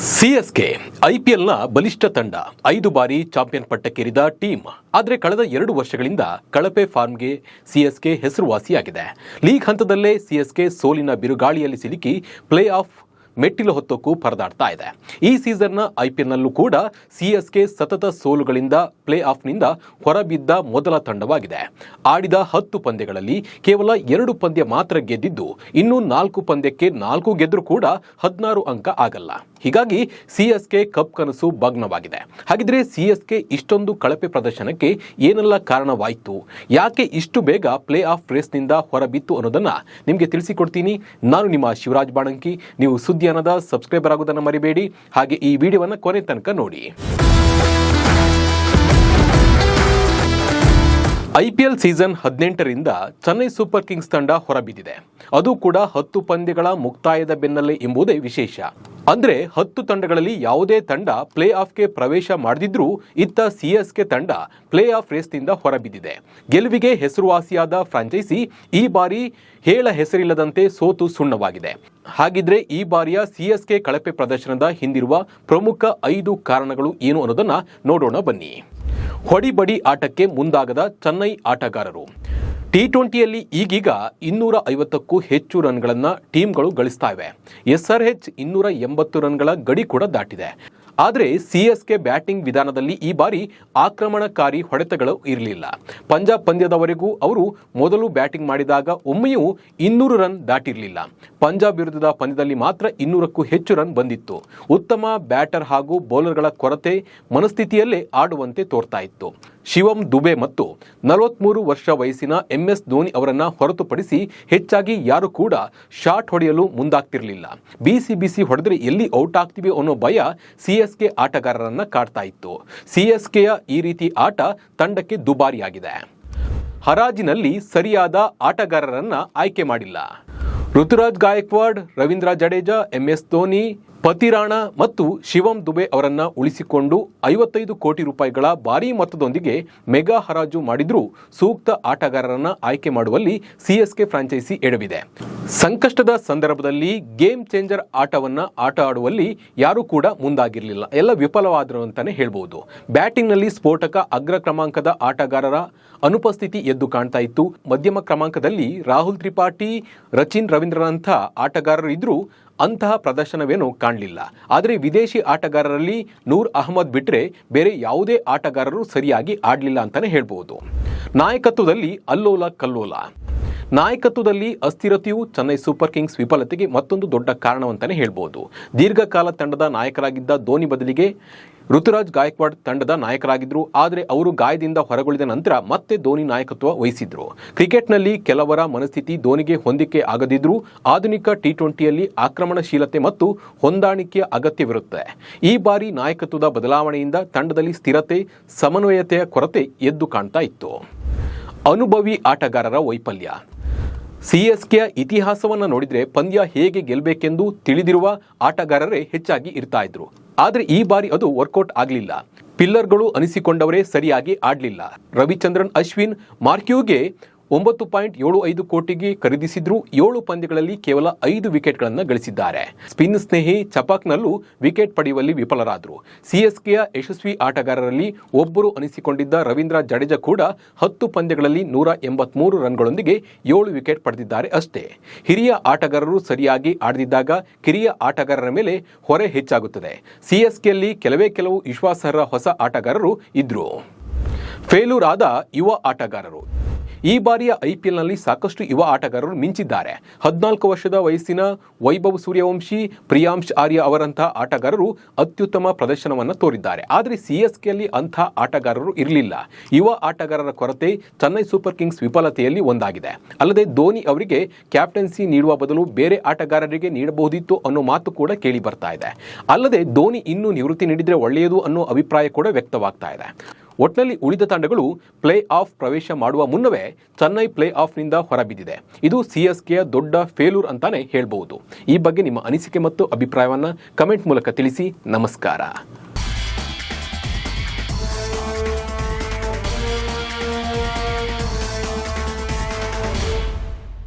CSK ಐಪಿಎಲ್ನ ಬಲಿಷ್ಠ ತಂಡ 5 ಬಾರಿ ಚಾಂಪಿಯನ್ ಪಟ್ಟಕ್ಕೇರಿದ ಟೀಮ್. ಆದರೆ ಕಳೆದ 2 ವರ್ಷಗಳಿಂದ ಕಳಪೆ ಫಾರ್ಮ್ಗೆ ಸಿಎಸ್ಕೆ ಹೆಸರುವಾಸಿಯಾಗಿದೆ. ಲೀಗ್ ಹಂತದಲ್ಲೇ ಸಿಎಸ್ಕೆ ಸೋಲಿನ ಬಿರುಗಾಳಿಯಲ್ಲಿ ಸಿಲುಕಿ ಪ್ಲೇ ಆಫ್ ಮೆಟ್ಟಿಲು ಹೊತ್ತಕ್ಕೂ ಪರದಾಡ್ತಾ ಇದೆ. ಈ ಸೀಸನ್ನ ಐಪಿಎಲ್ನಲ್ಲೂ ಕೂಡ ಸಿಎಸ್ಕೆ ಸತತ ಸೋಲುಗಳಿಂದ ಪ್ಲೇ ಆಫ್ನಿಂದ ಹೊರಬಿದ್ದ ಮೊದಲ ತಂಡವಾಗಿದೆ. ಆಡಿದ 10 ಪಂದ್ಯಗಳಲ್ಲಿ ಕೇವಲ 2 ಪಂದ್ಯ ಮಾತ್ರ ಗೆದ್ದಿದ್ದು, ಇನ್ನು 4 ಪಂದ್ಯಕ್ಕೆ 4 ಗೆದ್ದರೂ ಕೂಡ 16 ಅಂಕ ಆಗಲ್ಲ. ಹೀಗಾಗಿ ಸಿಎಸ್ಕೆ ಕಪ್ ಕನಸು ಭಗ್ನವಾಗಿದೆ. ಹಾಗಿದ್ರೆ ಸಿಎಸ್ಕೆ ಇಷ್ಟೊಂದು ಕಳಪೆ ಪ್ರದರ್ಶನಕ್ಕೆ ಏನೆಲ್ಲ ಕಾರಣವಾಯಿತು, ಯಾಕೆ ಇಷ್ಟು ಬೇಗ ಪ್ಲೇ ಆಫ್ ರೇಸ್ನಿಂದ ಹೊರಬಿತ್ತು ಅನ್ನೋದನ್ನ ನಿಮಗೆ ತಿಳಿಸಿಕೊಡ್ತೀನಿ. ನಾನು ನಿಮ್ಮ ಶಿವರಾಜ್ ಬಾಣಂಕಿ. ನೀವು ಸುದ್ದಿಯಾನದ ಸಬ್ಸ್ಕ್ರೈಬರ್ ಆಗೋದನ್ನು ಮರಿಬೇಡಿ. ಹಾಗೆ ಈ ವಿಡಿಯೋವನ್ನು ಕೊನೆ ತನಕ ನೋಡಿ. ಐಪಿಎಲ್ ಸೀಸನ್ 18ರಿಂದ ಚೆನ್ನೈ ಸೂಪರ್ ಕಿಂಗ್ಸ್ ತಂಡ ಹೊರಬಿದ್ದಿದೆ. ಅದು ಕೂಡ 10 ಪಂದ್ಯಗಳ ಮುಕ್ತಾಯದ ಬೆನ್ನಲ್ಲೇ ಎಂಬುದೇ ವಿಶೇಷ. ಅಂದ್ರೆ 10 ತಂಡಗಳಲ್ಲಿ ಯಾವುದೇ ತಂಡ ಪ್ಲೇ ಆಫ್ಗೆ ಪ್ರವೇಶ ಮಾಡದಿದ್ರೂ ಇತ್ತ ಸಿಎಸ್ಕೆ ತಂಡ ಪ್ಲೇ ಆಫ್ ರೇಸ್ನಿಂದ ಹೊರಬಿದ್ದಿದೆ. ಗೆಲುವಿಗೆ ಹೆಸರುವಾಸಿಯಾದ ಫ್ರಾಂಚೈಸಿ ಈ ಬಾರಿ ಹೇಳ ಹೆಸರಿಲ್ಲದಂತೆ ಸೋತು ಸುಣ್ಣವಾಗಿದೆ. ಹಾಗಿದ್ರೆ ಈ ಬಾರಿಯ ಸಿಎಸ್ಕೆ ಕಳಪೆ ಪ್ರದರ್ಶನದ ಹಿಂದಿರುವ ಪ್ರಮುಖ 5 ಕಾರಣಗಳು ಏನು ಅನ್ನೋದನ್ನ ನೋಡೋಣ ಬನ್ನಿ. ಹೊಡಿಬಡಿ ಆಟಕ್ಕೆ ಮುಂದಾಗದ ಚೆನ್ನೈ ಆಟಗಾರರು. ಟಿ20ಯಲ್ಲಿ ಈಗೀಗ 250ಕ್ಕೂ ಹೆಚ್ಚು ರನ್ಗಳನ್ನು ಟೀಮ್ಗಳು ಗಳಿಸ್ತಾ ಇವೆ. SRH 280 ರನ್ಗಳ ಗಡಿ ಕೂಡ ದಾಟಿದೆ. ಆದರೆ ಸಿಎಸ್ಕೆ ಬ್ಯಾಟಿಂಗ್ ವಿಧಾನದಲ್ಲಿ ಈ ಬಾರಿ ಆಕ್ರಮಣಕಾರಿ ಹೊಡೆತಗಳು ಇರಲಿಲ್ಲ. ಪಂಜಾಬ್ ಪಂದ್ಯದವರೆಗೂ ಅವರು ಮೊದಲು ಬ್ಯಾಟಿಂಗ್ ಮಾಡಿದಾಗ ಒಮ್ಮೆಯೂ 200 ರನ್ ದಾಟಿರಲಿಲ್ಲ. ಪಂಜಾಬ್ ವಿರುದ್ಧದ ಪಂದ್ಯದಲ್ಲಿ ಮಾತ್ರ 200ಕ್ಕೂ ಹೆಚ್ಚು ರನ್ ಬಂದಿತ್ತು. ಉತ್ತಮ ಬ್ಯಾಟರ್ ಹಾಗೂ ಬೌಲರ್ಗಳ ಕೊರತೆ ಮನಸ್ಥಿತಿಯಲ್ಲೇ ಆಡುವಂತೆ ತೋರ್ತಾ ಇತ್ತು. ಶಿವಮ್ ದುಬೆ ಮತ್ತು 43 ವರ್ಷ ವಯಸ್ಸಿನ MS ಧೋನಿ ಅವರನ್ನ ಹೊರತುಪಡಿಸಿ ಹೆಚ್ಚಾಗಿ ಯಾರು ಕೂಡ ಶಾಟ್ ಹೊಡೆಯಲು ಮುಂದಾಗ್ತಿರಲಿಲ್ಲ. ಬಿಸಿ ಹೊಡೆದ್ರೆ ಎಲ್ಲಿ ಔಟ್ ಆಗ್ತೀವಿ ಅನ್ನೋ ಭಯ ಸಿಎಸ್ಕೆ ಆಟಗಾರರನ್ನ ಕಾಡ್ತಾ ಇತ್ತು. ಸಿಎಸ್ಕೆಯ ಈ ರೀತಿ ಆಟ ತಂಡಕ್ಕೆ ದುಬಾರಿಯಾಗಿದೆ. ಹರಾಜಿನಲ್ಲಿ ಸರಿಯಾದ ಆಟಗಾರರನ್ನ ಆಯ್ಕೆ ಮಾಡಿಲ್ಲ. ಋತುರಾಜ್ ಗಾಯಕ್ವಾಡ್, ರವೀಂದ್ರ ಜಡೇಜಾ, MS ಧೋನಿ, ಪತಿರಾಣ ಮತ್ತು ಶಿವಮ್ ದುಬೆ ಅವರನ್ನ ಉಳಿಸಿಕೊಂಡು 55 ಕೋಟಿ ರೂಪಾಯಿಗಳ ಭಾರೀ ಮೊತ್ತದೊಂದಿಗೆ ಮೆಗಾ ಹರಾಜು ಮಾಡಿದ್ರೂ ಸೂಕ್ತ ಆಟಗಾರರನ್ನ ಆಯ್ಕೆ ಮಾಡುವಲ್ಲಿ ಸಿಎಸ್ಕೆ ಫ್ರಾಂಚೈಸಿ ಎಡವಿದೆ. ಸಂಕಷ್ಟದ ಸಂದರ್ಭದಲ್ಲಿ ಗೇಮ್ ಚೇಂಜರ್ ಆಟವನ್ನ ಆಟ ಆಡುವಲ್ಲಿ ಯಾರೂ ಕೂಡ ಮುಂದಾಗಿರಲಿಲ್ಲ. ಎಲ್ಲ ವಿಫಲವಾದರು ಅಂತಾನೆ ಹೇಳ್ಬಹುದು. ಬ್ಯಾಟಿಂಗ್ನಲ್ಲಿ ಸ್ಫೋಟಕ ಅಗ್ರ ಕ್ರಮಾಂಕದ ಆಟಗಾರರ ಅನುಪಸ್ಥಿತಿ ಎದ್ದು ಕಾಣ್ತಾ ಇತ್ತು. ಮಧ್ಯಮ ಕ್ರಮಾಂಕದಲ್ಲಿ ರಾಹುಲ್ ತ್ರಿಪಾಠಿ, ರಚಿನ್ ರವೀಂದ್ರನಂಥ ಆಟಗಾರರು ಇದ್ರೂ ಅಂತಹ ಪ್ರದರ್ಶನವೇನೂ ಕಾಣಲಿಲ್ಲ. ಆದರೆ ವಿದೇಶಿ ಆಟಗಾರರಲ್ಲಿ ನೂರ್ ಅಹಮದ್ ಬಿಟ್ಟರೆ ಬೇರೆ ಯಾವುದೇ ಆಟಗಾರರು ಸರಿಯಾಗಿ ಆಡಲಿಲ್ಲ ಅಂತಾನೆ ಹೇಳ್ಬೋದು. ನಾಯಕತ್ವದಲ್ಲಿ ಅಲ್ಲೋಲ ಕಲ್ಲೋಲ. ನಾಯಕತ್ವದಲ್ಲಿ ಅಸ್ಥಿರತೆಯು ಚೆನ್ನೈ ಸೂಪರ್ ಕಿಂಗ್ಸ್ ವಿಫಲತೆಗೆ ಮತ್ತೊಂದು ದೊಡ್ಡ ಕಾರಣವಂತಾನೆ ಹೇಳ್ಬೋದು. ದೀರ್ಘಕಾಲ ತಂಡದ ನಾಯಕರಾಗಿದ್ದ ಧೋನಿ ಬದಲಿಗೆ ಋತುರಾಜ್ ಗಾಯಕ್ವಾಡ್ ತಂಡದ ನಾಯಕರಾಗಿದ್ದರು. ಆದರೆ ಅವರು ಗಾಯದಿಂದ ಹೊರಗುಳಿದ ನಂತರ ಮತ್ತೆ ಧೋನಿ ನಾಯಕತ್ವ ವಹಿಸಿದ್ರು. ಕ್ರಿಕೆಟ್ನಲ್ಲಿ ಕೆಲವರ ಮನಸ್ಥಿತಿ ಧೋನಿಗೆ ಹೊಂದಿಕೆ ಆಗದಿದ್ರೂ ಆಧುನಿಕ ಟಿ20ಯಲ್ಲಿ ಆಕ್ರಮಣಶೀಲತೆ ಮತ್ತು ಹೊಂದಾಣಿಕೆಯ ಅಗತ್ಯವಿರುತ್ತೆ. ಈ ಬಾರಿ ನಾಯಕತ್ವದ ಬದಲಾವಣೆಯಿಂದ ತಂಡದಲ್ಲಿ ಸ್ಥಿರತೆ, ಸಮನ್ವಯತೆಯ ಕೊರತೆ ಎದ್ದು ಕಾಣ್ತಾ ಇತ್ತು. ಅನುಭವಿ ಆಟಗಾರರ ವೈಫಲ್ಯ. ಸಿಎಸ್ಕೆಯ ಇತಿಹಾಸವನ್ನು ನೋಡಿದರೆ ಪಂದ್ಯ ಹೇಗೆ ಗೆಲ್ಲಬೇಕೆಂದು ತಿಳಿದಿರುವ ಆಟಗಾರರೇ ಹೆಚ್ಚಾಗಿ ಇರ್ತಾ ಇದ್ರು. ಆದರೆ ಈ ಬಾರಿ ಅದು ವರ್ಕೌಟ್ ಆಗಲಿಲ್ಲ. ಪಿಲ್ಲರ್ಗಳು ಅನಿಸಿಕೊಂಡವರೇ ಸರಿಯಾಗಿ ಆಡಲಿಲ್ಲ. ರವಿಚಂದ್ರನ್ ಅಶ್ವಿನ್, ಮಾರ್ಕ್ಯೂಗೆ 9.75 ಕೋಟಿಗೆ ಖರೀದಿಸಿದ್ರು. 7 ಪಂದ್ಯಗಳಲ್ಲಿ ಕೇವಲ 5 ವಿಕೆಟ್ಗಳನ್ನು ಗಳಿಸಿದ್ದಾರೆ. ಸ್ಪಿನ್ ಸ್ನೇಹಿ ಚಪಾಕ್ನಲ್ಲೂ ವಿಕೆಟ್ ಪಡೆಯುವಲ್ಲಿ ವಿಫಲರಾದರು. ಸಿಎಸ್ಕೆಯ ಯಶಸ್ವಿ ಆಟಗಾರರಲ್ಲಿ ಒಬ್ಬರು ಅನಿಸಿಕೊಂಡಿದ್ದ ರವೀಂದ್ರ ಜಡೇಜಾ ಕೂಡ 10 ಪಂದ್ಯಗಳಲ್ಲಿ 183 ರನ್ಗಳೊಂದಿಗೆ 7 ವಿಕೆಟ್ ಪಡೆದಿದ್ದಾರೆ ಅಷ್ಟೇ. ಹಿರಿಯ ಆಟಗಾರರು ಸರಿಯಾಗಿ ಆಡದಿದ್ದಾಗ ಕಿರಿಯ ಆಟಗಾರರ ಮೇಲೆ ಹೊರೆ ಹೆಚ್ಚಾಗುತ್ತದೆ. ಸಿಎಸ್ಕೆಯಲ್ಲಿ ಕೆಲವು ವಿಶ್ವಾಸಾರ್ಹ ಹೊಸ ಆಟಗಾರರು ಇದ್ರು. ಫೇಲ್ಯೂರ್ ಆದ ಯುವ ಆಟಗಾರರು. ಈ ಬಾರಿಯ ಐಪಿಎಲ್ನಲ್ಲಿ ಸಾಕಷ್ಟು ಯುವ ಆಟಗಾರರು ಮಿಂಚಿದ್ದಾರೆ. 14 ವರ್ಷದ ವಯಸ್ಸಿನ ವೈಭವ್ ಸೂರ್ಯವಂಶಿ, ಪ್ರಿಯಾಂಶ್ ಆರ್ಯ ಅವರಂತಹ ಆಟಗಾರರು ಅತ್ಯುತ್ತಮ ಪ್ರದರ್ಶನವನ್ನು ತೋರಿದ್ದಾರೆ. ಆದರೆ ಸಿಎಸ್ಕೆಯಲ್ಲಿ ಅಂಥ ಆಟಗಾರರು ಇರಲಿಲ್ಲ. ಯುವ ಆಟಗಾರರ ಕೊರತೆ ಚೆನ್ನೈ ಸೂಪರ್ ಕಿಂಗ್ಸ್ ವಿಫಲತೆಯಲ್ಲಿ ಒಂದಾಗಿದೆ. ಅಲ್ಲದೆ ಧೋನಿ ಅವರಿಗೆ ಕ್ಯಾಪ್ಟನ್ಸಿ ನೀಡುವ ಬದಲು ಬೇರೆ ಆಟಗಾರರಿಗೆ ನೀಡಬಹುದಿತ್ತು ಅನ್ನೋ ಮಾತು ಕೂಡ ಕೇಳಿ ಬರ್ತಾ ಇದೆ. ಅಲ್ಲದೆ ಧೋನಿ ಇನ್ನೂ ನಿವೃತ್ತಿ ನೀಡಿದರೆ ಒಳ್ಳೆಯದು ಅನ್ನೋ ಅಭಿಪ್ರಾಯ ಕೂಡ ವ್ಯಕ್ತವಾಗ್ತಾ ಇದೆ. ಒಟ್ಟಿನಲ್ಲಿ ಉಳಿದ ತಂಡಗಳು ಪ್ಲೇ ಆಫ್ ಪ್ರವೇಶ ಮಾಡುವ ಮುನ್ನವೇ ಚೆನ್ನೈ ಪ್ಲೇ ಆಫ್ನಿಂದ ಹೊರಬಿದ್ದಿದೆ. ಇದು ಸಿಎಸ್ಕೆಯ ದೊಡ್ಡ ಫೇಲ್ಯೂರ್ ಅಂತಾನೆ ಹೇಳ್ಬಹುದು. ಈ ಬಗ್ಗೆ ನಿಮ್ಮ ಅನಿಸಿಕೆ ಮತ್ತು ಅಭಿಪ್ರಾಯವನ್ನು ಕಮೆಂಟ್ ಮೂಲಕ ತಿಳಿಸಿ. ನಮಸ್ಕಾರ.